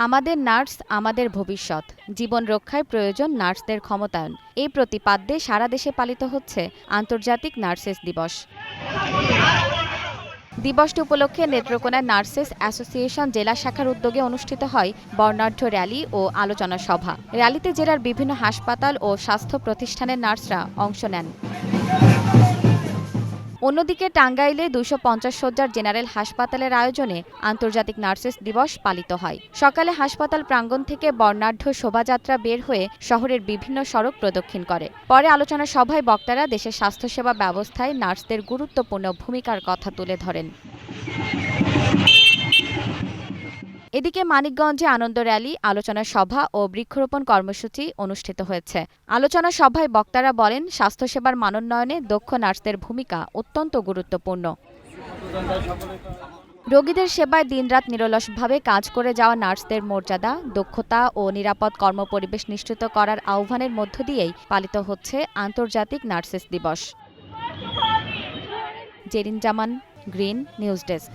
আমাদের নার্স আমাদের ভবিষ্যৎ, জীবন রক্ষায় প্রয়োজন নার্সদের ক্ষমতায়ন। এই প্রতিপাদ্যে সারা দেশে পালিত হচ্ছে আন্তর্জাতিক নার্সেস দিবস। দিবসটি উপলক্ষে নেত্রকোনা নার্সেস অ্যাসোসিয়েশন জেলা শাখার উদ্যোগে অনুষ্ঠিত হয় বর্ণাঢ্য র্যালি ও আলোচনা সভা। র্যালিতে জেলার বিভিন্ন হাসপাতাল ও স্বাস্থ্য প্রতিষ্ঠানের নার্সরা অংশ নেন। অন্যদিকে টাঙ্গাইলে ২৫০ শয্যার জেনারেল হাসপাতালের আয়োজনে আন্তর্জাতিক নার্সেস দিবস পালিত হয়। সকালে হাসপাতাল প্রাঙ্গণ থেকে বর্ণাঢ্য শোভাযাত্রা বের হয়ে শহরের বিভিন্ন সড়ক প্রদক্ষিণ করে। পরে আলোচনা সভায় বক্তারা দেশের স্বাস্থ্যসেবা ব্যবস্থায় নার্সদের গুরুত্বপূর্ণ ভূমিকার কথা তুলে ধরেন। এদিকে মানিকগঞ্জে আনন্দ র্যালি, আলোচনা সভা ও বৃক্ষরোপণ কর্মসূচি অনুষ্ঠিত হয়েছে। আলোচনা সভায় বক্তারা বলেন, স্বাস্থ্যসেবার মানোন্নয়নে দক্ষ নার্সদের ভূমিকা অত্যন্ত গুরুত্বপূর্ণ। রোগীদের সেবায় দিনরাত নিরলসভাবে কাজ করে যাওয়া নার্সদের মর্যাদা, দক্ষতা ও নিরাপদ কর্মপরিবেশ নিশ্চিত করার আহ্বানের মধ্য দিয়েই পালিত হচ্ছে আন্তর্জাতিক নার্সেস দিবস। জেরিন জামান, গ্রিন নিউজ ডেস্ক।